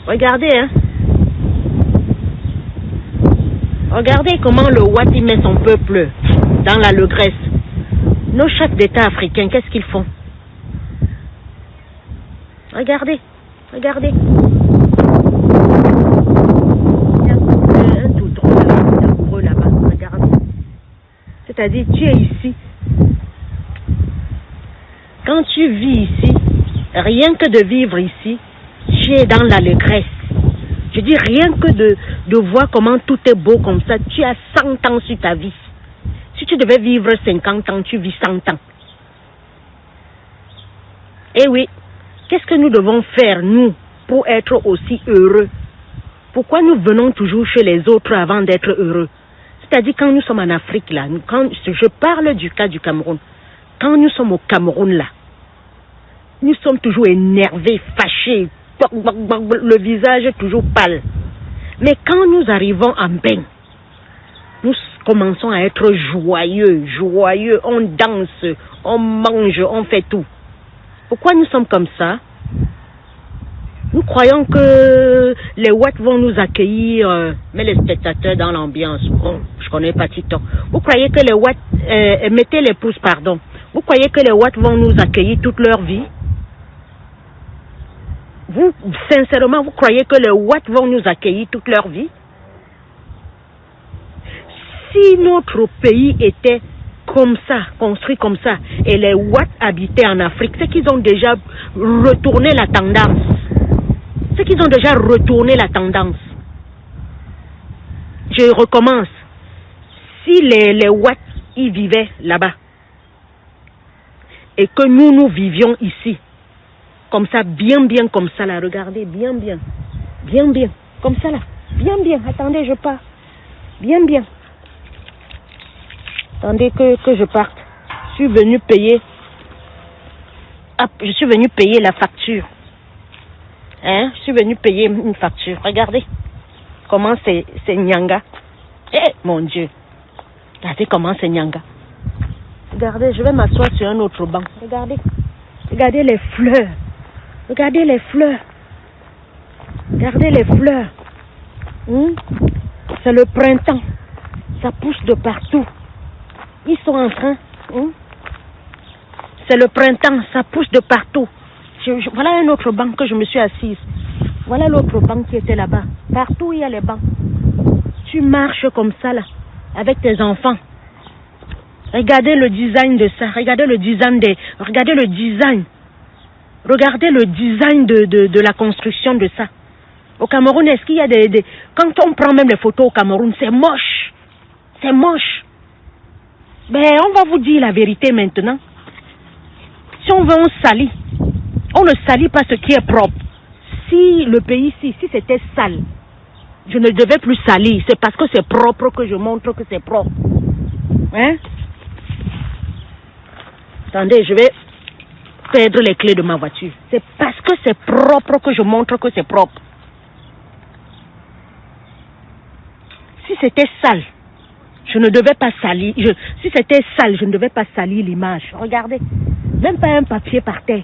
Regardez, hein. Regardez comment le Watt y met son peuple dans l'allégresse. Nos chefs d'État africains, qu'est-ce qu'ils font? Regardez, regardez. Il y a un tout drôle là-bas, regardez. C'est-à-dire, tu es ici. Quand tu vis ici, rien que de vivre ici, tu es dans l'allégresse. Je dis rien que de voir comment tout est beau comme ça, tu as 100 ans sur ta vie. Si tu devais vivre 50 ans, tu vis 100 ans. Eh oui, qu'est-ce que nous devons faire, nous, pour être aussi heureux? Pourquoi nous venons toujours chez les autres avant d'être heureux? C'est-à-dire quand nous sommes en Afrique, là, quand je parle du cas du Cameroun, quand nous sommes au Cameroun, là, nous sommes toujours énervés, fâchés, le visage toujours pâle. Mais quand nous arrivons en bain, nous commençons à être joyeux, joyeux, on danse, on mange, on fait tout. Pourquoi nous sommes comme ça? Nous croyons que les Watts vont nous accueillir, mais les spectateurs dans l'ambiance. Bon, je connais pas TikTok. Vous croyez que les Watts, mettez les pouces, pardon. Vous croyez que les Watts vont nous accueillir toute leur vie? Vous, sincèrement, vous croyez que les Watts vont nous accueillir toute leur vie? Si notre pays était comme ça, construit comme ça, et les Watts habitaient en Afrique, c'est qu'ils ont déjà retourné la tendance. C'est qu'ils ont déjà retourné la tendance. Je recommence. Si les Watts y vivaient là-bas, et que nous vivions ici, comme ça, bien comme ça là, regardez, bien, comme ça là, bien, attendez, je pars, bien. Attendez que je parte. Je suis venu payer la facture. Hein? Je suis venu payer une facture. Regardez comment c'est Nyanga. Eh, mon Dieu. Regardez comment c'est Nyanga. Regardez, je vais m'asseoir sur un autre banc. Regardez les fleurs. Regardez les fleurs. C'est le printemps. Ça pousse de partout. Ils sont en train. C'est le printemps, ça pousse de partout. Voilà un autre banc que je me suis assise. Voilà l'autre banc qui était là-bas. Partout il y a les bancs. Tu marches comme ça là, avec tes enfants. Regardez le design de ça. Regardez le design de la construction de ça. Au Cameroun, est-ce qu'il y a des... Quand on prend même les photos au Cameroun, c'est moche. Ben, on va vous dire la vérité maintenant. Si on veut, on salit. On ne salit pas ce qui est propre. Si le pays ici, si c'était sale, je ne devais plus salir. C'est parce que c'est propre que je montre que c'est propre. Hein? Attendez, je vais perdre les clés de ma voiture. C'est parce que c'est propre que je montre que c'est propre. Si c'était sale, je ne devais pas salir. Si c'était sale, je ne devais pas salir l'image. Regardez. Même pas un papier par terre.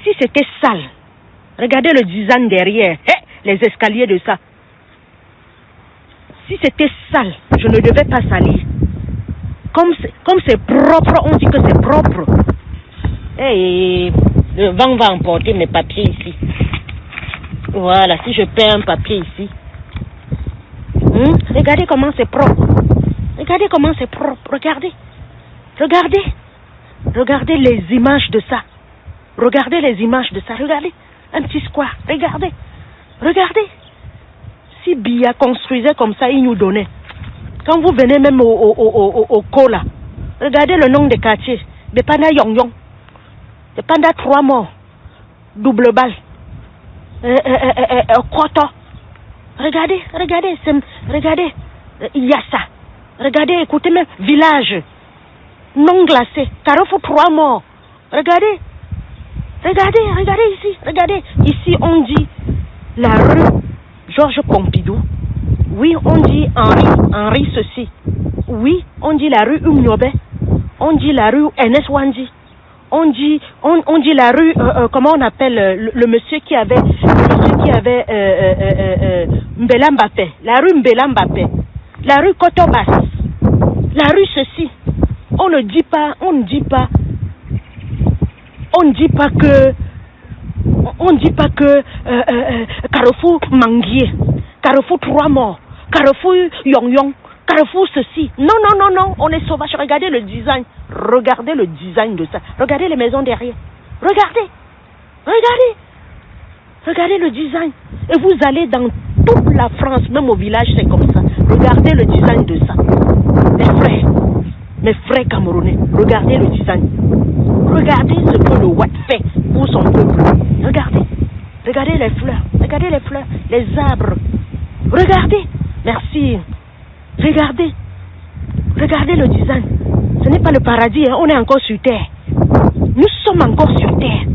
Si c'était sale, regardez le design derrière. Les escaliers de ça. Si c'était sale, je ne devais pas salir. Comme c'est propre, on dit que c'est propre. Le vent va emporter mes papiers ici. Voilà, si je perds un papier ici. Regardez comment c'est propre. Regardez les images de ça. Regardez un petit square. Regardez. Si Biya construisait comme ça, il nous donnait. Quand vous venez même au Kola, regardez le nom des quartiers. Depanda Yong. Depanda 3 morts. Double balle. Koto. Regardez. Il y a ça. Regardez, écoutez même. Village. Non glacé. Carrefour 3 morts. Regardez ici. Regardez. Ici, on dit la rue Georges Pompidou. Oui, on dit Henri ceci. Oui, on dit la rue Umniobe. On dit la rue Ernest Wandi. on dit la rue, comment on appelle le monsieur qui avait Mbela Mbappé, la rue Mbela Mbappé, la rue Kotobas, la rue ceci. On ne dit pas que Carrefour Manguier, Carrefour Trois Morts, Carrefour Yong, Carrefour ceci. Non, on est sauvage. Regardez le design de ça. Regardez les maisons derrière. Regardez le design. Et vous allez dans toute la France, même au village, c'est comme ça. Regardez le design de ça. Mes frères camerounais, regardez le design. Regardez ce que le Watt fait pour son peuple. Regardez les fleurs, les arbres. Regardez, merci. Regardez le design. Ce n'est pas le paradis, hein. On est encore sur terre. Nous sommes encore sur terre.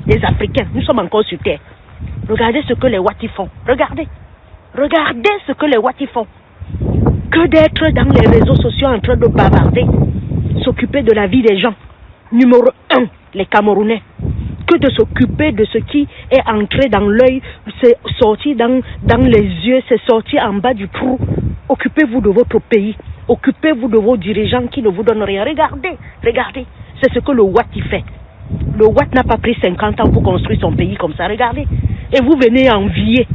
Les Africains, nous sommes encore sur terre. Regardez ce que les Wattis font. Regardez ce que les Wattis font. Que d'être dans les réseaux sociaux en train de bavarder, s'occuper de la vie des gens. Numéro 1, les Camerounais. Que de s'occuper de ce qui est entré dans l'œil, c'est sorti dans les yeux, c'est sorti en bas du trou. Occupez-vous de votre pays. Occupez-vous de vos dirigeants qui ne vous donnent rien. Regardez. C'est ce que le Watt fait. Le Watt n'a pas pris 50 ans pour construire son pays comme ça. Regardez. Et vous venez envier.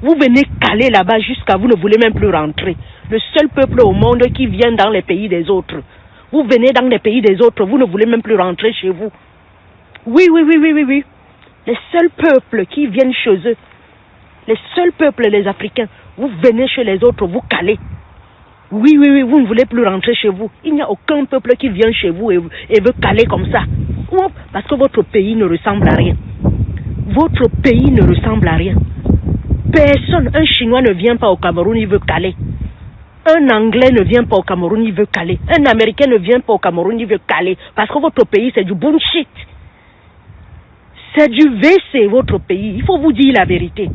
Vous venez caler là-bas jusqu'à vous ne voulez même plus rentrer. Le seul peuple au monde qui vient dans les pays des autres. Vous venez dans les pays des autres, vous ne voulez même plus rentrer chez vous. Oui. Les seuls peuples qui viennent chez eux, les seuls peuples, les Africains, vous venez chez les autres, vous calez. Oui, vous ne voulez plus rentrer chez vous. Il n'y a aucun peuple qui vient chez vous et veut caler comme ça. Parce que votre pays ne ressemble à rien. Votre pays ne ressemble à rien. Personne, un Chinois ne vient pas au Cameroun, il veut caler. Un Anglais ne vient pas au Cameroun, il veut caler. Un Américain ne vient pas au Cameroun, il veut caler. Parce que votre pays, c'est du bullshit. C'est du WC, votre pays. Il faut vous dire la vérité.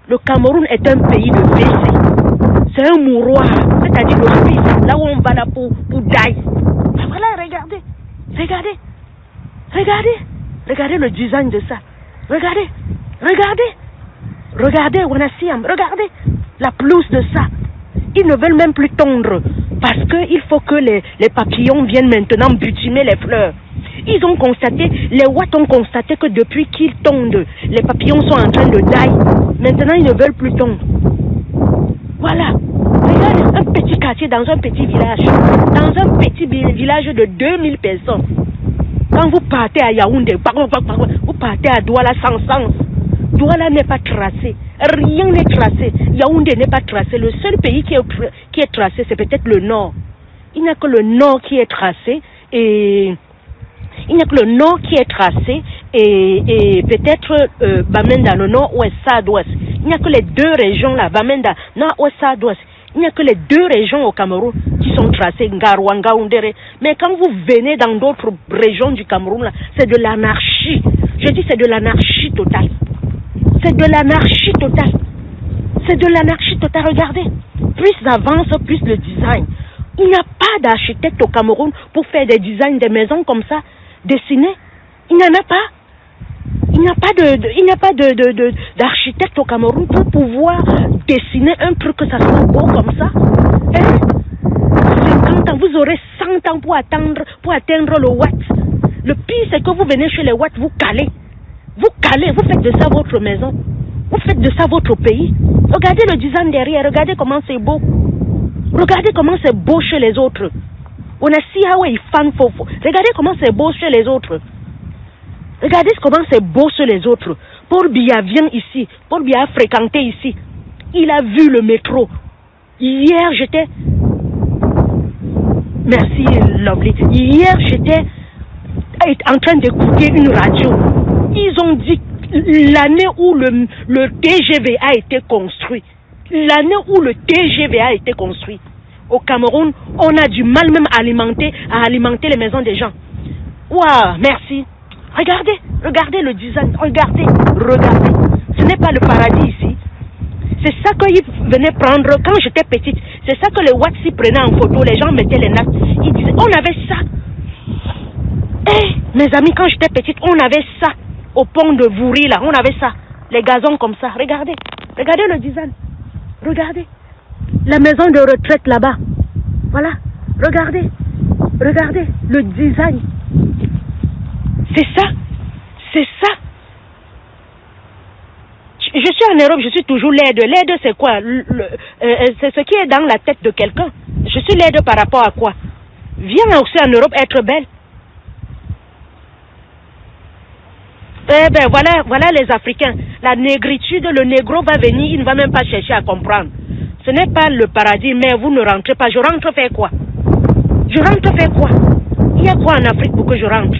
Le Cameroun est un pays de WC. C'est un mouroir. C'est-à-dire l'hospice, là où on va là pour die. Voilà, regardez le design de ça. Regardez, Wanasiam, regardez la pelouse de ça. Ils ne veulent même plus tondre parce qu'il faut que les papillons viennent maintenant butiner les fleurs. Ils ont constaté, les Watts ont constaté que depuis qu'ils tondent, les papillons sont en train de die. Maintenant, ils ne veulent plus tondre. Voilà. Regardez, un petit quartier dans un petit village. Dans un petit village de 2000 personnes. Quand vous partez à Yaoundé, vous partez à Douala sans sens. Douala n'est pas tracé. Rien n'est tracé. Yaoundé n'est pas tracé. Le seul pays qui est tracé, c'est peut-être le nord. Il n'y a que le nord qui est tracé et peut-être Bamenda, le nord-ouest, sud-ouest. Il n'y a que les deux régions là, Bamenda, nord-ouest, sud-ouest. Il n'y a que les deux régions au Cameroun qui sont tracées, Ngarwa, Ngaoundéré. Mais quand vous venez dans d'autres régions du Cameroun, là, c'est de l'anarchie. Je dis c'est de l'anarchie totale. C'est de l'anarchie totale. Regardez. Plus ça avance, plus le design. Il n'y a pas d'architecte au Cameroun pour faire des designs des maisons comme ça, dessinées. Il n'y en a pas. Il n'y a pas d'architecte au Cameroun pour pouvoir dessiner un truc que ça soit beau comme ça. 50 ans, vous aurez 100 ans pour atteindre le Watt. Le pire, c'est que vous venez chez les Watt, vous calez. Vous faites de ça votre maison. Vous faites de ça votre pays. Regardez le design derrière, regardez comment c'est beau. Regardez comment c'est beau chez les autres. On a si regardez comment c'est beau chez les autres. Regardez comment c'est beau chez les autres. Paul Biya vient ici. Paul Biya a fréquenté ici. Il a vu le métro. Hier, j'étais... Merci, Lovely. Hier, j'étais en train d'écouter une radio. Ils ont dit l'année où le TGV a été construit. L'année où le TGV a été construit. Au Cameroun, on a du mal même à alimenter les maisons des gens. Waouh, merci. Regardez le design. Regardez. Ce n'est pas le paradis ici. C'est ça qu'ils venaient prendre quand j'étais petite. C'est ça que les Watsi prenaient en photo. Les gens mettaient les nattes. Ils disaient, on avait ça. Eh, mes amis, quand j'étais petite, on avait ça au pont de Vouri, là. On avait ça. Les gazons comme ça. Regardez. Regardez le design. Regardez. La maison de retraite là-bas. Voilà. Regardez. Regardez le design. C'est ça. C'est ça. Je suis en Europe, je suis toujours laide. Laide, c'est quoi? C'est ce qui est dans la tête de quelqu'un. Je suis laide par rapport à quoi? Viens aussi en Europe être belle. Eh ben voilà les Africains. La négritude, le négro va venir, il ne va même pas chercher à comprendre. Ce n'est pas le paradis, mais vous ne rentrez pas. Je rentre faire quoi? Je rentre faire quoi? Il y a quoi en Afrique pour que je rentre?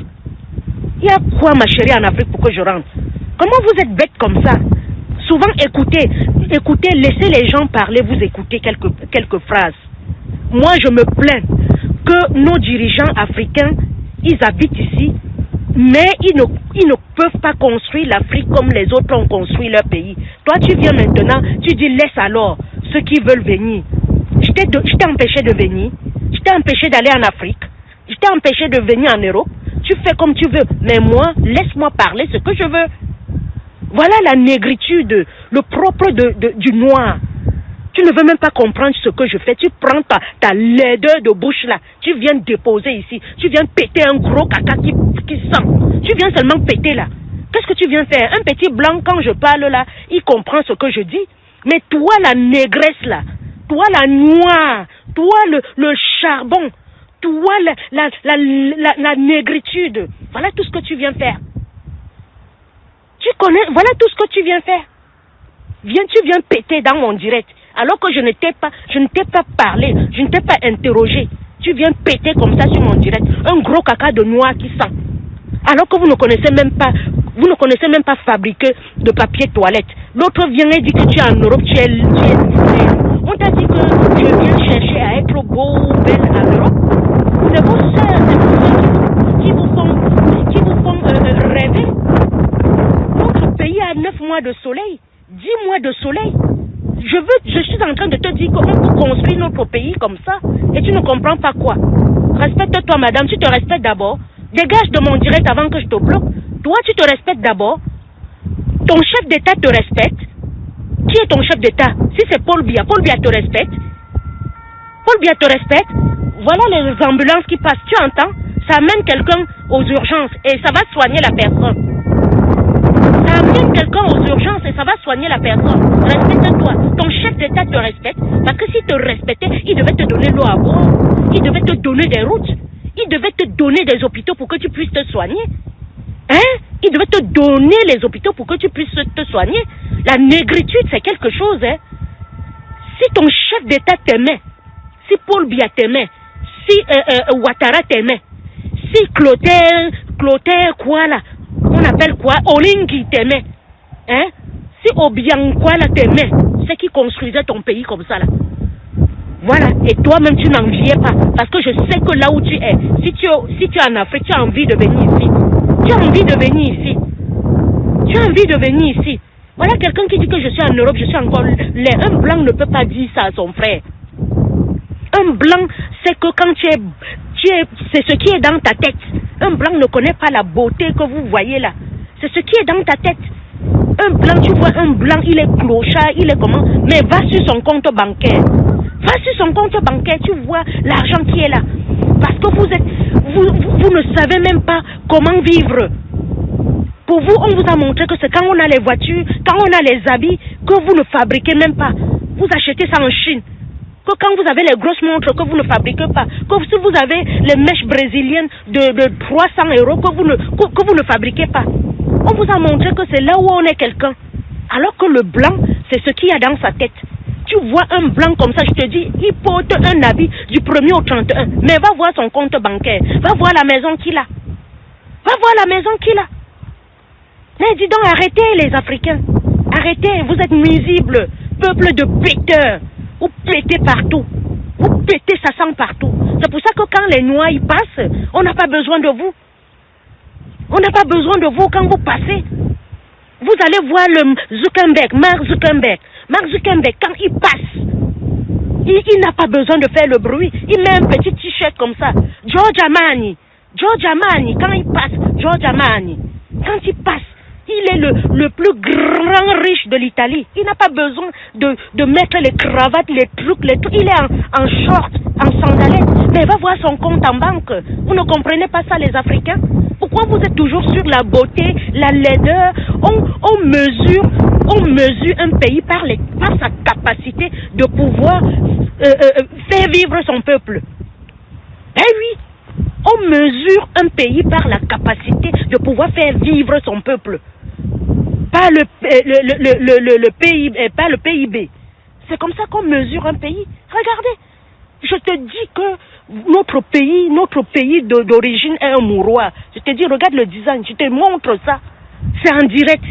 Il y a quoi, ma chérie, en Afrique pour que je rentre? Comment vous êtes bête comme ça? Souvent, écoutez, laissez les gens parler, vous écoutez quelques phrases. Moi, je me plains que nos dirigeants africains, ils habitent ici, mais ils ne peuvent pas construire l'Afrique comme les autres ont construit leur pays. Toi, tu viens maintenant, tu dis laisse alors ceux qui veulent venir. Je t'ai empêché de venir, je t'ai empêché d'aller en Afrique, je t'ai empêché de venir en Europe. Tu fais comme tu veux, mais moi, laisse-moi parler ce que je veux. Voilà la négritude, le propre du noir. Tu ne veux même pas comprendre ce que je fais. Tu prends ta laideur de bouche là. Tu viens déposer ici. Tu viens péter un gros caca qui sent. Tu viens seulement péter là. Qu'est-ce que tu viens faire? Un petit blanc, quand je parle là, il comprend ce que je dis. Mais toi, la négresse là, toi, la noire, toi, le charbon, toi, la négritude, voilà tout ce que tu viens faire. Tu connais, voilà tout ce que tu viens faire. Tu viens péter dans mon direct. Alors que je ne t'ai pas parlé, je ne t'ai pas interrogé. Tu viens péter comme ça sur mon direct. Un gros caca de noix qui sent. Alors que vous ne connaissez même pas fabriquer de papier toilette. L'autre vient et dit que tu es en Europe, tu es on t'a dit que je viens chercher à être beau ou belle en Europe. C'est vos sœurs qui vous font rêver. Notre pays a 9 mois de soleil, 10 mois de soleil. Je suis en train de te dire qu'on peut construire notre pays comme ça et tu ne comprends pas quoi. Respecte-toi, madame, tu te respectes d'abord. Dégage de mon direct avant que je te bloque. Toi, tu te respectes d'abord. Ton chef d'État te respecte. Qui est ton chef d'État? Si c'est Paul Biya te respecte. Paul Biya te respecte. Voilà les ambulances qui passent. Tu entends? Ça amène quelqu'un aux urgences et ça va soigner la personne. Ça amène quelqu'un aux urgences et ça va soigner la personne. Respecte-toi. Ton chef d'État te respecte parce que s'il te respectait, il devait te donner l'eau à boire. Il devait te donner des routes. Il devait te donner des hôpitaux pour que tu puisses te soigner. Hein? Il devait te donner les hôpitaux pour que tu puisses te soigner. La négritude, c'est quelque chose, hein. Si ton chef d'État t'aimait, si Paul Biya t'aimait, si Ouattara t'aimait, si Clotaire, quoi là, on appelle quoi, Olingi t'aimait, hein? Si Obiangwala t'aimait, c'est qui construisait ton pays comme ça là. Voilà, et toi-même tu n'enviais pas, parce que je sais que là où tu es, si tu es en Afrique, tu as envie de venir ici. Tu as envie de venir ici. Tu as envie de venir ici. Voilà quelqu'un qui dit que je suis en Europe, je suis encore laid. Un blanc ne peut pas dire ça à son frère. Un blanc, c'est que quand c'est ce qui est dans ta tête. Un blanc ne connaît pas la beauté que vous voyez là. C'est ce qui est dans ta tête. Un blanc, tu vois un blanc, il est clochard, il est comment? Mais va sur son compte bancaire. Va sur son compte bancaire, tu vois l'argent qui est là. Parce que vous ne savez même pas comment vivre. Pour vous, on vous a montré que c'est quand on a les voitures, quand on a les habits, que vous ne fabriquez même pas. Vous achetez ça en Chine. Que quand vous avez les grosses montres que vous ne fabriquez pas, que si vous avez les mèches brésiliennes de 300 € que vous ne fabriquez pas. On vous a montré que c'est là où on est quelqu'un. Alors que le blanc, c'est ce qu'il y a dans sa tête. Tu vois un blanc comme ça, je te dis, il porte un habit du 1er au 31. Mais va voir son compte bancaire. Va voir la maison qu'il a. Va voir la maison qu'il a. Mais dis donc, arrêtez les Africains. Arrêtez, vous êtes nuisibles. Peuple de péteurs. Vous pétez partout. Vous pétez, ça sent partout. C'est pour ça que quand les Noirs y passent, on n'a pas besoin de vous. On n'a pas besoin de vous quand vous passez. Vous allez voir le Zuckerberg, Mark Zuckerberg. Mark Zuckerberg, quand il passe, il n'a pas besoin de faire le bruit. Il met un petit t-shirt comme ça. George Armani. George Amani, quand il passe, quand il passe, il est le plus grand riche de l'Italie. Il n'a pas besoin de mettre les cravates, les trucs. Il est en short, en sandalettes. Mais il va voir son compte en banque. Vous ne comprenez pas ça, les Africains? Pourquoi vous êtes toujours sur la beauté, la laideur? On mesure un pays par sa capacité de pouvoir faire vivre son peuple. Ben oui, on mesure un pays par la capacité de pouvoir faire vivre son peuple. Pas le PIB. C'est comme ça qu'on mesure un pays. Regardez, je te dis que notre pays d'origine est un mouroir. Je te dis, regarde le design, je te montre ça. C'est en direct.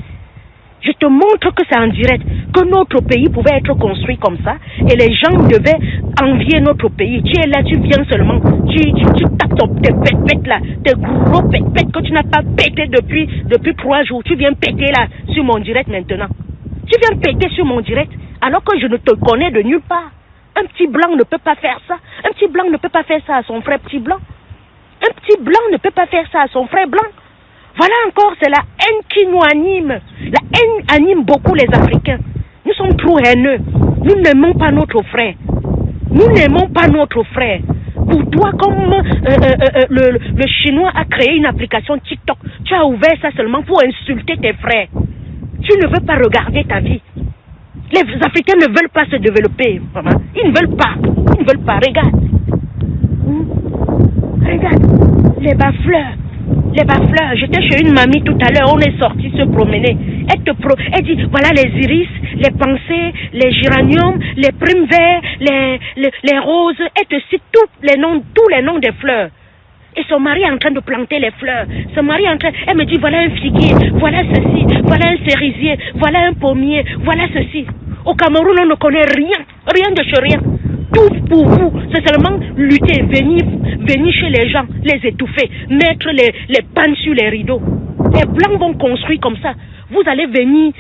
Je te montre que c'est en direct, que notre pays pouvait être construit comme ça, et les gens devaient envier notre pays. Tu es là, tu viens seulement, tu tapes tes pètes là, tes gros pètes que tu n'as pas pété depuis 3 jours. Tu viens péter là, sur mon direct maintenant. Tu viens péter sur mon direct, alors que je ne te connais de nulle part. Un petit blanc ne peut pas faire ça. Un petit blanc ne peut pas faire ça à son frère petit blanc. Un petit blanc ne peut pas faire ça à son frère blanc. Voilà encore, c'est la haine qui nous anime. La haine anime beaucoup les Africains. Nous sommes trop haineux. Nous n'aimons pas notre frère. Nous n'aimons pas notre frère. Pour toi, comme le Chinois a créé une application TikTok, tu as ouvert ça seulement pour insulter tes frères. Tu ne veux pas regarder ta vie. Les Africains ne veulent pas se développer, maman. Ils ne veulent pas. Ils ne veulent pas. Regarde. Regarde. Les bas-fleurs. J'étais chez une mamie tout à l'heure. On est sorti se promener. Elle dit, voilà les iris, les pensées, les géraniums, les primes verts, les roses. Elle te cite tous les noms des fleurs. Et son mari est en train de planter les fleurs. Elle me dit, voilà un figuier, voilà ceci, voilà un cerisier, voilà un pommier, voilà ceci. Au Cameroun, on ne connaît rien de chez rien. Tout pour vous, c'est seulement lutter, venir chez les gens, les étouffer, mettre les pannes sur les rideaux. Les Blancs vont construire comme ça. Vous allez venir...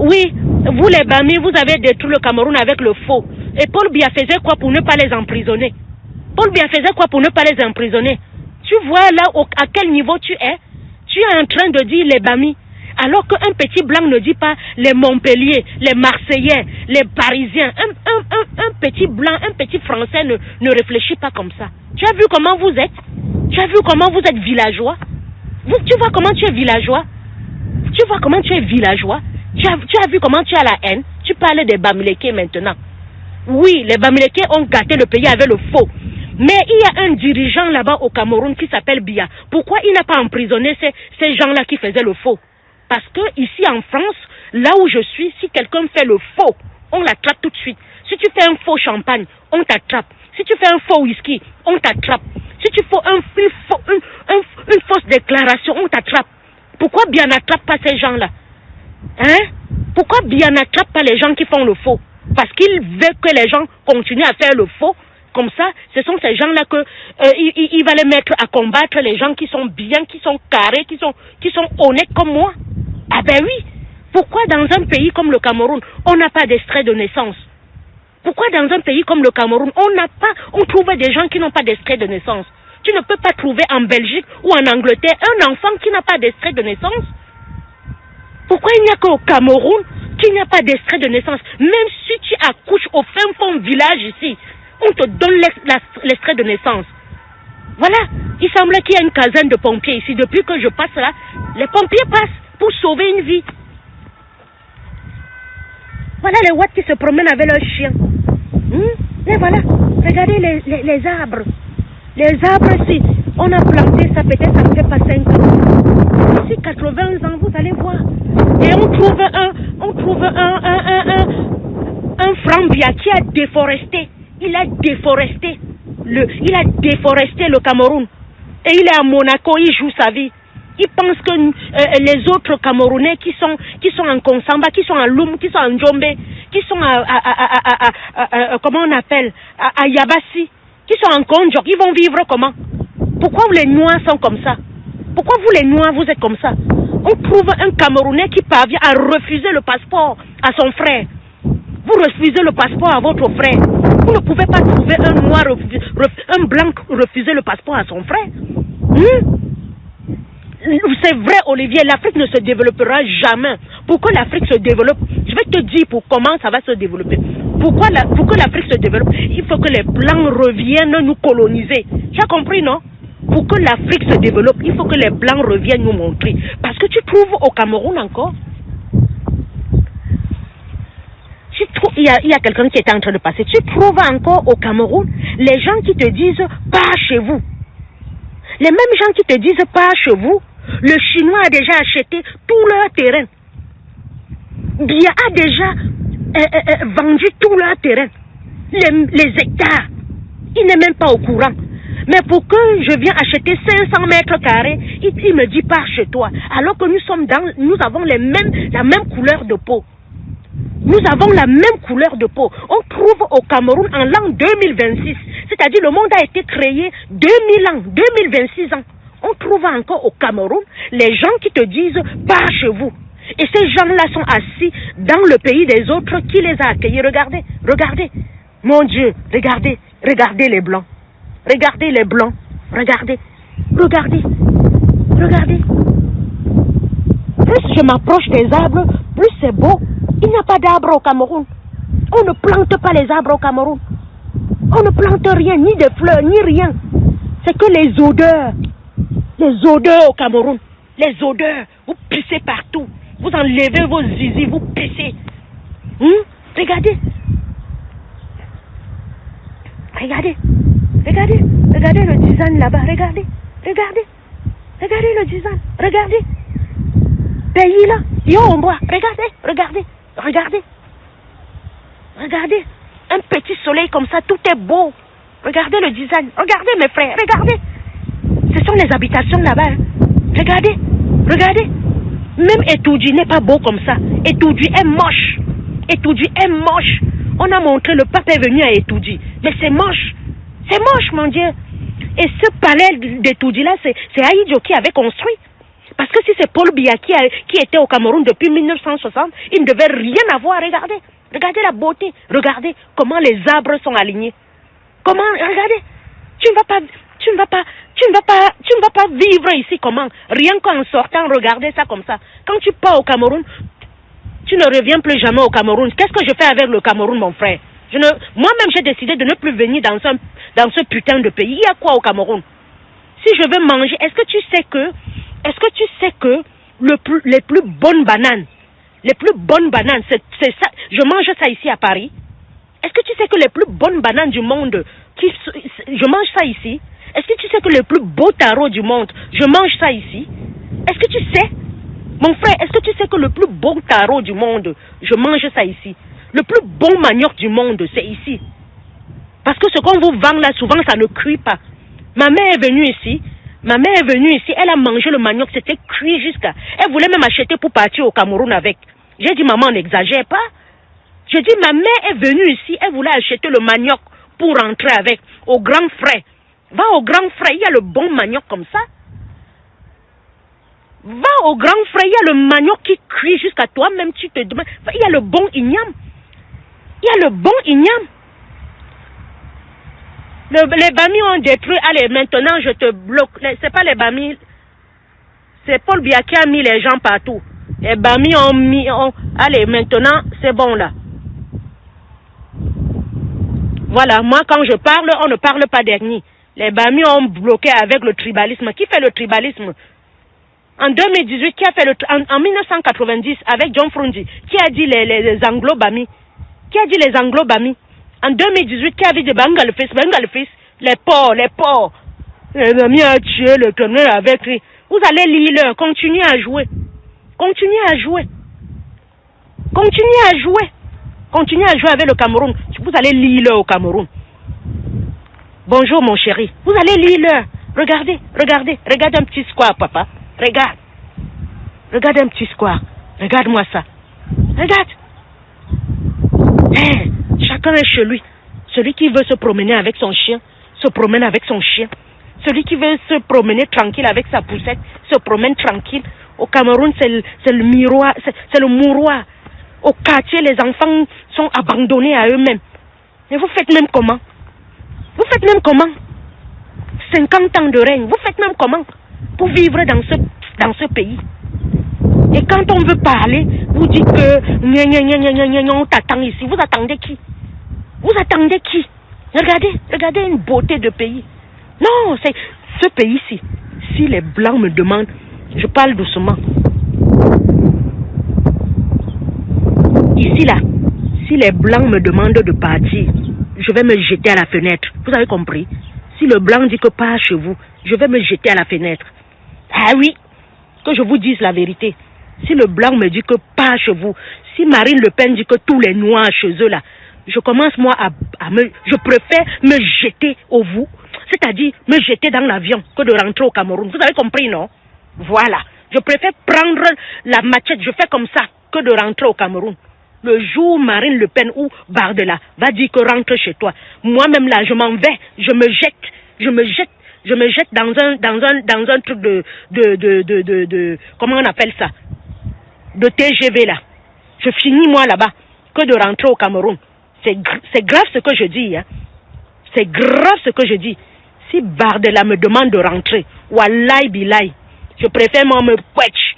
Oui, vous les Bami, vous avez détruit le Cameroun avec le faux. Et Paul Biya faisait quoi pour ne pas les emprisonner? Tu vois là à quel niveau tu es? Tu es en train de dire les Bami. Alors qu'un petit blanc ne dit pas les Montpellier, les Marseillais, les Parisiens. Un petit blanc, un petit français ne réfléchit pas comme ça. Tu as vu comment vous êtes? Tu as vu comment vous êtes villageois? Tu vois comment tu es villageois? Tu as vu comment tu as la haine? Tu parles des Bamileke maintenant. Oui, les Bamileke ont gâté le pays avec le faux. Mais il y a un dirigeant là-bas au Cameroun qui s'appelle Biya. Pourquoi il n'a pas emprisonné ces gens-là qui faisaient le faux? Parce que ici en France, là où je suis, si quelqu'un fait le faux, on l'attrape tout de suite. Si tu fais un faux champagne, on t'attrape. Si tu fais un faux whisky, on t'attrape. Si tu fais une fausse déclaration, on t'attrape. Pourquoi Biya n'attrape pas ces gens-là? Pourquoi Biya n'attrape pas les gens qui font le faux? Parce qu'il veut que les gens continuent à faire le faux. Comme ça, ce sont ces gens-là que il va les mettre à combattre les gens qui sont bien, qui sont carrés, qui sont honnêtes comme moi. Ah ben oui. Pourquoi dans un pays comme le Cameroun, on n'a pas d'extrait de naissance? Pourquoi dans un pays comme le Cameroun, on trouve des gens qui n'ont pas d'extrait de naissance? Tu ne peux pas trouver en Belgique ou en Angleterre un enfant qui n'a pas d'extrait de naissance. Pourquoi il n'y a qu'au Cameroun qu'il n'y a pas d'extrait de naissance? Même si tu accouches au fin fond village ici, on te donne l'extrait de naissance. Voilà, il semblait qu'il y a une caserne de pompiers ici. Depuis que je passe là, les pompiers passent pour sauver une vie. Voilà les Watts qui se promènent avec leurs chiens. Et voilà, regardez les arbres. Les arbres, si on a planté ça, peut-être ça ne fait pas 5 ans. Ici, 80 ans, vous allez voir. Et on trouve un Franc Biya qui a déforesté. Il a déforesté le Cameroun. Et il est à Monaco, il joue sa vie. Il pense que les autres Camerounais qui sont en Konsamba, qui sont à Loum, qui sont en Djombe, qui sont comment on appelle, à Yabassi, qui sont en Konjok, ils vont vivre comment? Pourquoi les Noirs sont comme ça? Pourquoi vous les Noirs, vous êtes comme ça? On trouve un Camerounais qui parvient à refuser le passeport à son frère. Vous refusez le passeport à votre frère. Vous ne pouvez pas trouver un noir, un blanc refuser le passeport à son frère. C'est vrai, Olivier, l'Afrique ne se développera jamais. Pour que l'Afrique se développe, je vais te dire pour comment ça va se développer. Pour que l'Afrique se développe, il faut que les Blancs reviennent nous coloniser. Tu as compris, non? Pour que l'Afrique se développe, il faut que les Blancs reviennent nous montrer. Parce que tu trouves au Cameroun encore, il y a quelqu'un qui était en train de passer. Tu trouves encore au Cameroun les gens qui te disent pas chez vous. Les mêmes gens qui te disent pas chez vous, le Chinois a déjà acheté tout leur terrain. Bia a déjà vendu tout leur terrain. Les hectares. Il n'est même pas au courant. Mais pour que je vienne acheter 500 mètres carrés, il me dit pas chez toi. Alors que nous avons la même couleur de peau. Nous avons la même couleur de peau. On trouve au Cameroun en l'an 2026. C'est-à-dire le monde a été créé 2000 ans, 2026 ans. On trouve encore au Cameroun les gens qui te disent pas chez vous. Et ces gens-là sont assis dans le pays des autres qui les a accueillis. Regardez, regardez. Mon Dieu, regardez, regardez les Blancs. Regardez les Blancs. Regardez, regardez, regardez. Plus je m'approche des arbres, plus c'est beau. Il n'y a pas d'arbres au Cameroun. On ne plante pas les arbres au Cameroun. On ne plante rien, ni de fleurs, ni rien. C'est que les odeurs. Les odeurs au Cameroun. Les odeurs. Vous pissez partout. Vous enlevez vos zizi, vous pissez. Regardez. Regardez. Regardez. Regardez le design là-bas. Regardez. Regardez. Regardez le design. Regardez. Pays là. Yo, on voit. Regardez. Regardez. Regardez. Regardez. Un petit soleil comme ça, tout est beau. Regardez le design. Regardez mes frères. Regardez. Ce sont les habitations là-bas. Regardez. Regardez. Même Etoudi n'est pas beau comme ça. Etoudi est moche. Etoudi est moche. On a montré, le pape est venu à Etoudi. Mais c'est moche. C'est moche, mon Dieu. Et ce palais d'Etoudi là, c'est Ahidjo qui avait construit. Parce que si c'est Paul Biya qui était au Cameroun depuis 1960, il ne devait rien avoir. Regardez. Regardez la beauté. Regardez comment les arbres sont alignés. Comment, regardez. Tu ne vas pas vivre ici comment? Rien qu'en sortant, regardez ça comme ça. Quand tu pars au Cameroun, tu ne reviens plus jamais au Cameroun. Qu'est-ce que je fais avec le Cameroun, mon frère? Moi-même, j'ai décidé de ne plus venir dans ce putain de pays. Il y a quoi au Cameroun? Si je veux manger, est-ce que tu sais que les plus bonnes bananes, c'est ça, je mange ça ici à Paris. Est-ce que tu sais que les plus bonnes bananes du monde, je mange ça ici? Est-ce que tu sais que le plus beau tarot du monde, je mange ça ici? Est-ce que tu sais? Mon frère, est-ce que tu sais que le plus bon tarot du monde, je mange ça ici? Le plus bon manioc du monde, c'est ici. Parce que ce qu'on vous vend là, souvent, ça ne cuit pas. Ma mère est venue ici, elle a mangé le manioc, c'était cuit jusqu'à... Elle voulait même acheter pour partir au Cameroun avec. J'ai dit, maman, n'exagère pas. J'ai dit, ma mère est venue ici, elle voulait acheter le manioc pour rentrer avec, au grand frère. Va au grand frère, il y a le bon manioc comme ça. Va au grand frère, il y a le manioc qui cuit jusqu'à toi-même, tu te demandes. Il y a le bon igname. Il y a le bon igname. Les Bamis ont détruit. Allez, maintenant je te bloque. C'est pas les Bamis. C'est Paul Biya qui a mis les gens partout. Les Bamis ont mis. Allez, maintenant c'est bon là. Voilà, moi quand je parle, on ne parle pas dernier. Les Bamis ont bloqué avec le tribalisme. Qui fait le tribalisme? En 2018, qui a fait en 1990 avec John Frundi, qui a dit les Anglo-Bamis? Qui a dit les Anglo-Bamis? En 2018, qui a dit Bengal Fils, les porcs. Les Bamis a tué le colonel avec lui. Vous allez lire leur, continuez à jouer. Continuez à jouer avec le Cameroun. Vous allez lire leur au Cameroun. Bonjour mon chéri. Vous allez lire leur. Regardez un petit square, papa. Regarde un petit square. Regarde-moi ça. Regarde. Chacun est chez lui. Celui qui veut se promener avec son chien, se promène avec son chien. Celui qui veut se promener tranquille avec sa poussette, se promène tranquille. Au Cameroun, c'est le miroir, c'est le mouroir. Au quartier, les enfants sont abandonnés à eux-mêmes. Et vous faites même comment? Vous faites même comment? 50 ans de règne, vous faites même comment pour vivre dans ce pays? Et quand on veut parler, vous dites que on t'attend ici. Vous attendez qui? Vous attendez qui? Regardez une beauté de pays. Non, c'est ce pays-ci. Si les Blancs me demandent, je parle doucement. Ici, là, si les Blancs me demandent de partir, je vais me jeter à la fenêtre. Vous avez compris? Si le Blanc dit que pas chez vous, je vais me jeter à la fenêtre. Ah oui, que je vous dise la vérité. Si le Blanc me dit que pas chez vous, si Marine Le Pen dit que tous les Noirs chez eux là, je commence moi je préfère me jeter au vous, c'est-à-dire me jeter dans l'avion que de rentrer au Cameroun. Vous avez compris, non? Voilà. Je préfère prendre la machette, je fais comme ça, que de rentrer au Cameroun. Le jour où Marine Le Pen ou Bardella va dire que rentre chez toi, moi-même là, je m'en vais, je me jette dans un truc de comment on appelle ça? De TGV là. Je finis moi là-bas que de rentrer au Cameroun. C'est grave ce que je dis, hein. C'est grave ce que je dis. Si Bardella me demande de rentrer, wallahi billahi, je préfère moi me quetch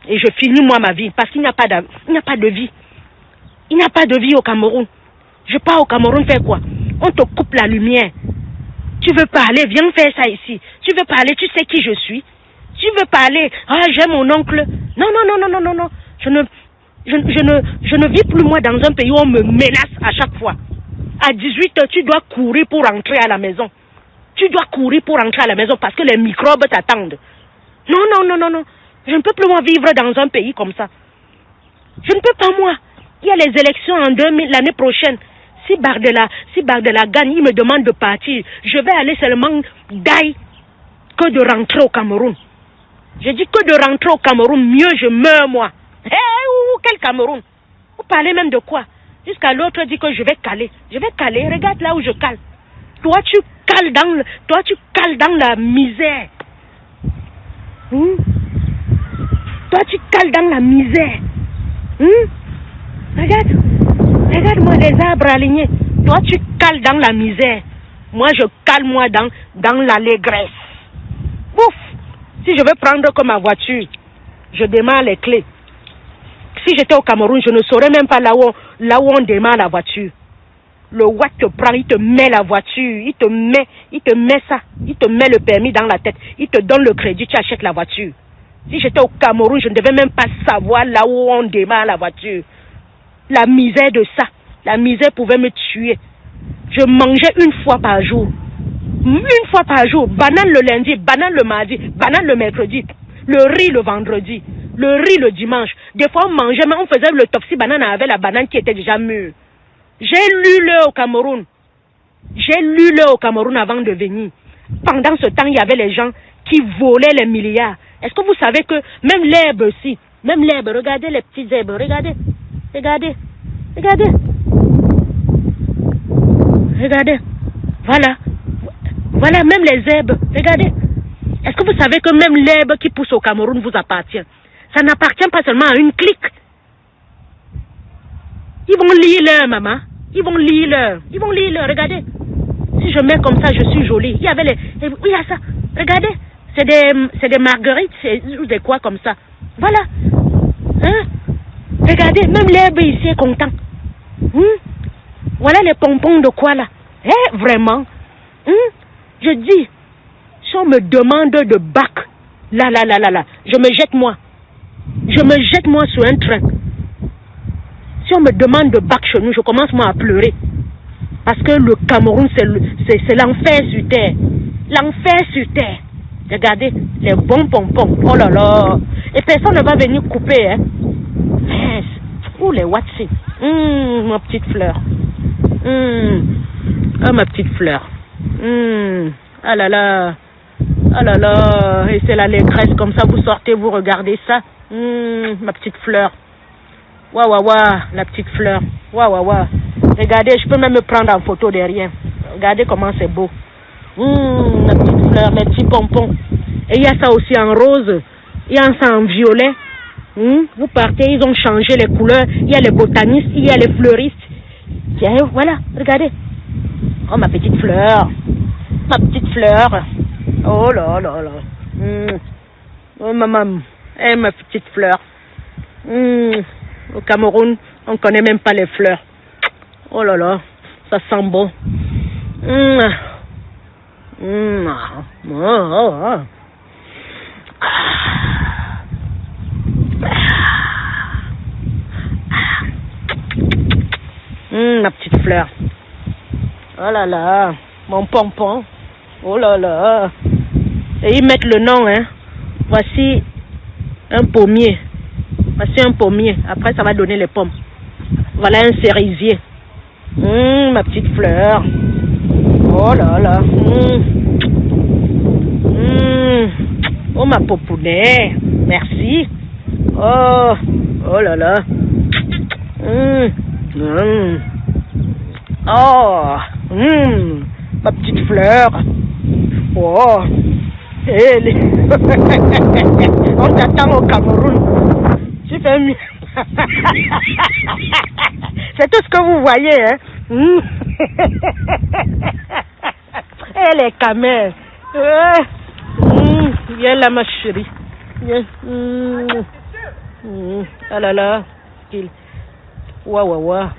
et je finis moi ma vie parce qu'il n'y a pas de vie. Il n'y a pas de vie au Cameroun. Je pars au Cameroun faire quoi? On te coupe la lumière. Tu veux parler, viens faire ça ici. Tu veux parler, tu sais qui je suis. Tu veux parler, j'aime mon oncle. Non. Je ne vis plus moi dans un pays où on me menace à chaque fois. À 18h, tu dois courir pour rentrer à la maison. Tu dois courir pour rentrer à la maison parce que les microbes t'attendent. Non. Je ne peux plus moi vivre dans un pays comme ça. Je ne peux pas moi. Il y a les élections en 2000 l'année prochaine. Si Bardella gagne, il me demande de partir. Je vais aller seulement d'aille que de rentrer au Cameroun. Je dis que de rentrer au Cameroun, mieux je meurs moi. Quel Cameroun? Vous parlez même de quoi? Jusqu'à l'autre dit que je vais caler. Je vais caler, regarde là où je cale. Toi tu cales dans la misère. Toi tu cales dans la misère. Regarde-moi les arbres alignés. Toi tu cales dans la misère. Moi je cale moi dans l'allégresse. Ouf! Si je veux prendre comme ma voiture, je démarre les clés. Si j'étais au Cameroun, je ne saurais même pas là où on démarre la voiture. Le Watt te prend, il te met la voiture, il te met ça, il te met le permis dans la tête, il te donne le crédit, tu achètes la voiture. Si j'étais au Cameroun, je ne devais même pas savoir là où on démarre la voiture. La misère de ça, la misère pouvait me tuer. Je mangeais une fois par jour. Une fois par jour, banane le lundi, banane le mardi, banane le mercredi, le riz le vendredi, le riz le dimanche. Des fois on mangeait, mais on faisait le topsi banane avec la banane qui était déjà mûre. J'ai lu l'heure au Cameroun. Avant de venir. Pendant ce temps, il y avait les gens qui volaient les milliards. Est-ce que vous savez que même l'herbe aussi, regardez les petites herbes, regardez. Voilà même les herbes, regardez. Est-ce que vous savez que même l'herbe qui pousse au Cameroun vous appartient? Ça n'appartient pas seulement à une clique. Ils vont lire l'heure, maman. Ils vont lire l'heure, regardez. Si je mets comme ça, je suis jolie. Il y avait il y a ça, regardez. C'est des marguerites, c'est des quoi comme ça. Voilà. Regardez, même l'herbe ici est content. Voilà les pompons de quoi là. Vraiment. Je dis, si on me demande de bac, là, je me jette moi sur un train. Si on me demande de bac chez nous, je commence moi à pleurer. Parce que le Cameroun, c'est l'enfer sur terre. L'enfer sur terre. Regardez, les bons pompons. Oh là là. Et personne ne va venir couper, hein. Ouh, les watsi. Ma petite fleur. Ah, ma petite fleur. Ah là là. Ah là là. Et c'est l'allégresse. Comme ça, vous sortez, vous regardez ça. Ma petite fleur. Waouh, la petite fleur. Waouh. Regardez, je peux même me prendre en photo derrière. Regardez comment c'est beau. La petite fleur, les petits pompons. Et il y a ça aussi en rose. Il y a ça en violet. Vous partez, ils ont changé les couleurs. Il y a les botanistes, il y a les fleuristes. Tiens, voilà, regardez. Oh, ma petite fleur. Ma petite fleur. Oh là là là. Oh, maman. Eh, ma petite fleur. Au Cameroun, on ne connaît même pas les fleurs. Oh là là, ça sent bon. Ma petite fleur. Oh là là, mon pompon. Oh là là. Et ils mettent le nom, hein. Voici un pommier. Voici un pommier. Après, ça va donner les pommes. Voilà un cerisier. Ma petite fleur. Oh là là. Oh, ma popounet. Merci. Oh. Oh là là. Oh. Ma petite fleur. Oh. On t'attend au Cameroun. Tu fais mieux. C'est tout ce que vous voyez, hein. Elle est camère. Viens là, ma chérie. Viens. Ah là là. Waouh.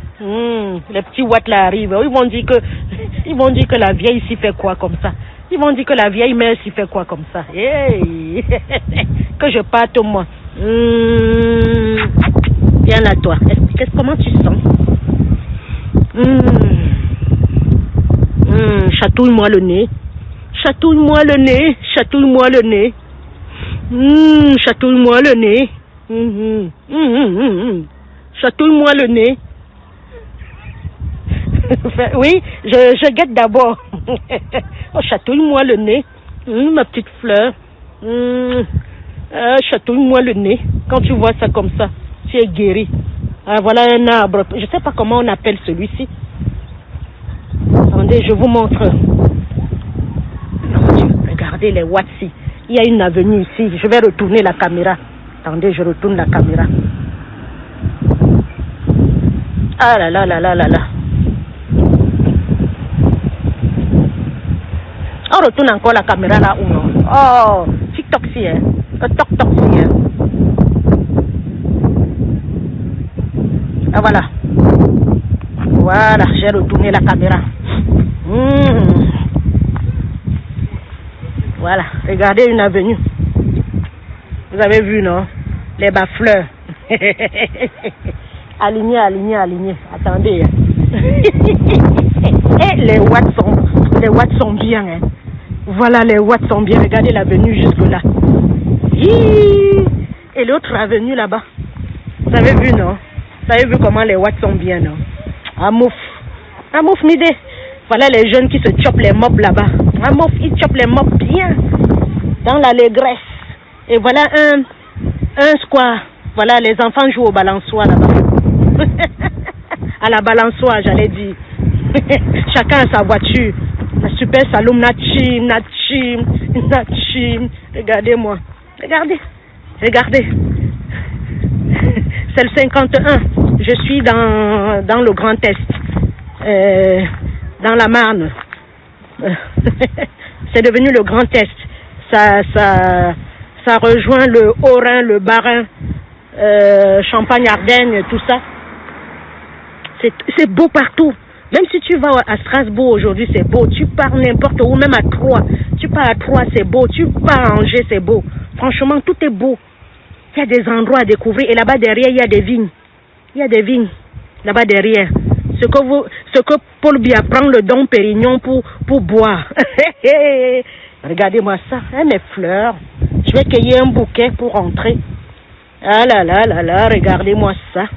Les petits watts là arrivent. Ils vont dire que la vieille s'y fait quoi comme ça. Ils vont dire que la vieille mère s'y fait quoi comme ça. Hey. Que je parte moi. Viens là toi. Comment tu sens? Chatouille-moi le nez. Chatouille-moi le nez. Chatouille-moi le nez. Chatouille-moi le nez. Chatouille-moi le nez. Oui, je guette d'abord. Oh, chatouille-moi le nez. Ma petite fleur. Chatouille-moi le nez. Quand tu vois ça comme ça, tu es guéri. Ah, voilà un arbre. Je ne sais pas comment on appelle celui-ci. Attendez, je vous montre. Mon Dieu, regardez les watts-ci. Il y a une avenue ici. Je vais retourner la caméra. Attendez, je retourne la caméra. Ah là là là là là là. On retourne encore la caméra là ou non? Oh, TikTok si, hein. Toc si, hein. Ah voilà. Voilà, j'ai retourné la caméra. Voilà, regardez une avenue. Vous avez vu, non? Les bas-fleurs. Alignez. Attendez. Et les watts sont bien, hein. Voilà, les watts sont bien. Regardez l'avenue jusque là. Et l'autre avenue là-bas. Vous avez vu, non? Vous avez vu comment les watts sont bien, non? Amouf Mide. Voilà les jeunes qui se chopent les mobs là-bas. Amouf, ils chopent les mobs bien. Dans l'allégresse. Et voilà un square. Voilà, les enfants jouent au balançoire là-bas. À la balançoire, j'allais dire. Chacun a sa voiture. La super saloum, Natchim. Regardez-moi. Regardez. C'est le 51. Je suis dans le Grand Est. Dans la Marne. C'est devenu le Grand Est. Ça rejoint le Haut-Rhin, le Bas-Rhin, Champagne-Ardenne, tout ça. C'est beau partout. Même si tu vas à Strasbourg aujourd'hui, c'est beau. Tu pars n'importe où, même à Troyes. Tu pars à Troyes, c'est beau. Tu pars à Angers, c'est beau. Franchement, tout est beau. Il y a des endroits à découvrir. Et là-bas derrière, il y a des vignes. Là-bas derrière. Ce que Paul Biya prend le Dom Pérignon pour boire. Regardez-moi ça. Hein, mes fleurs. Je vais cueillir un bouquet pour rentrer. Ah là là là là. Regardez-moi ça.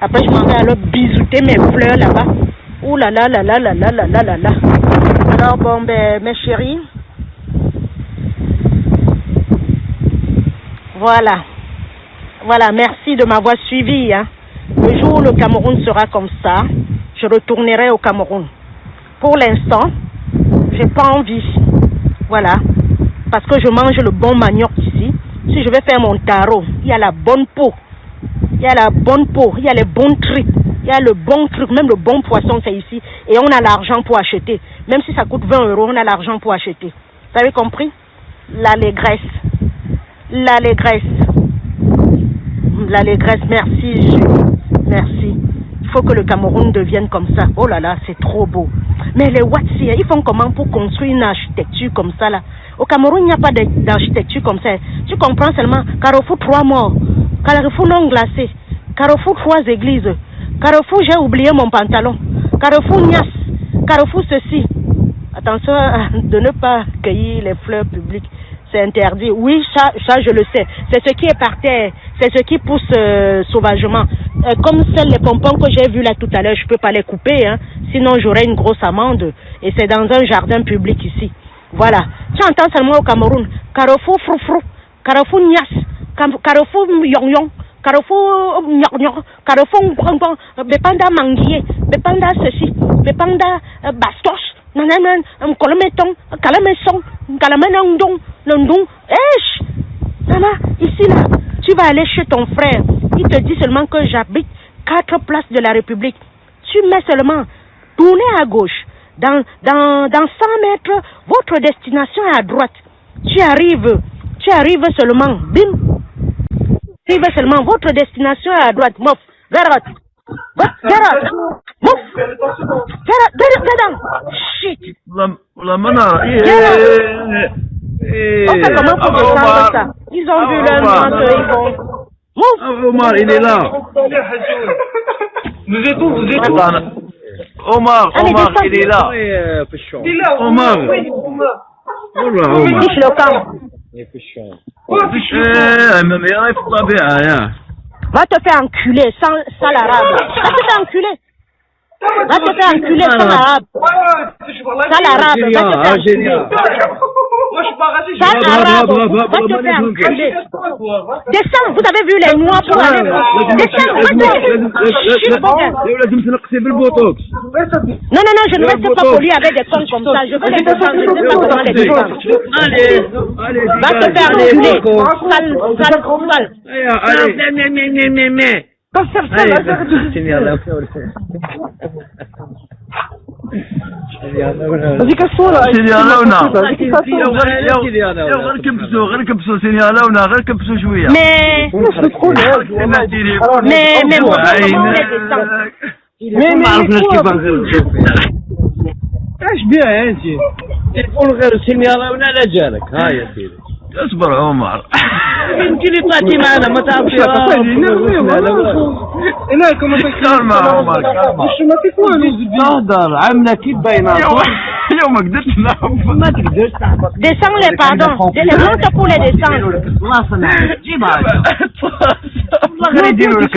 Après, je m'en vais alors bisouter mes fleurs là-bas. Ouh là là là là là là là là là. Alors, bon, ben, mes chéris. Voilà, merci de m'avoir suivi. Hein. Le jour où le Cameroun sera comme ça, je retournerai au Cameroun. Pour l'instant, j'ai pas envie. Voilà. parce que je mange le bon manioc ici. Si je vais faire mon taro, il y a la bonne peau. Il y a la bonne peau, il y a les bons tripes, il y a le bon truc, même le bon poisson, c'est ici. Et on a l'argent pour acheter. Même si ça coûte 20 €, on a l'argent pour acheter. Vous avez compris? L'allégresse. L'allégresse. L'allégresse, merci. Merci. Il faut que le Cameroun devienne comme ça. Oh là là, c'est trop beau. Mais les Watsi, ils font comment pour construire une architecture comme ça là? Au Cameroun, il n'y a pas d'architecture comme ça. Tu comprends seulement Carrefour 3 morts, Carrefour non glacé, Carrefour 3 églises, Carrefour j'ai oublié mon pantalon, Carrefour Nias, Carrefour ceci. Attention de ne pas cueillir les fleurs publiques. C'est interdit. Oui, ça je le sais. C'est ce qui est par terre. C'est ce qui pousse sauvagement. Comme celles les pompons que j'ai vus là tout à l'heure, je peux pas les couper, hein. Sinon j'aurai une grosse amende. Et c'est dans un jardin public ici. Voilà. Tu entends seulement au Cameroun. Carrefour Froufrou, Carrefour Nias, Carrefour Yong, Carrefour Nyok, Carrefour Ngwangwang, Bepanda Manguier, Bepanda ceci, Bepanda Bastos, Nananan, Kolometon, Kalameson, Kalamenandong, London. Nana, ici là, tu vas aller chez ton frère. Il te dit seulement que j'habite 4 places de la République. Tu mets seulement tourner à gauche. Dans 100 mètres, votre destination est à droite. Tu arrives seulement, bim. Tu arrives seulement, votre destination est à droite. Mouf, Garot. Garot. Mouf. Garot. Shit. La mana. On fait comment pour descendre ça? Ils ont vu leur note, ils vont. Mouf. Omar, il est là. Vous êtes où? Omar, il est là. Omar. Fiche le camp. Va te faire enculer sans l'arabe. Va te faire enculer. Va te faire enculer sans l'arabe. Sans l'arabe. Va te faire enculer. Sans l'arabe. Va te faire enculer. Descends, vous avez vu les noirs pour aller. Descends, non, je ne reste pas poli avec des cons comme ça. Je veux les descendre, je ne sais pas comment les descendre. Allez. Va te faire enculer. Sale. Vas-y, casse-toi là. اصبر عمر يمكن يطلعتي معنا ما تعرفش هنا كما كلمة عمر مش ما تكون تهضر عامله كي باينه اليوم ما قدرتش نعرف ما تقدرش تهضر descends les pardons demande pour les descendre الله صنع جيبها والله غير يديروا لك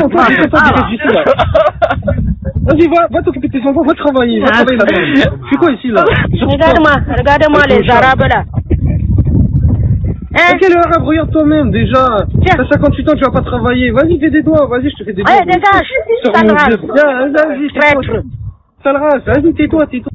Vas-y, va t'occuper de tes enfants, va travailler. Va travailler là-bas. Tu fais quoi ici là? Regarde-moi les arabes là. Quel arabe? Regarde toi-même déjà. T'as 58 ans, tu vas pas travailler. Vas-y, fais des doigts. Vas-y, je te fais des doigts. Allez, dégage. Sale race. Vas-y, tais-toi. Vas-y, tais-toi.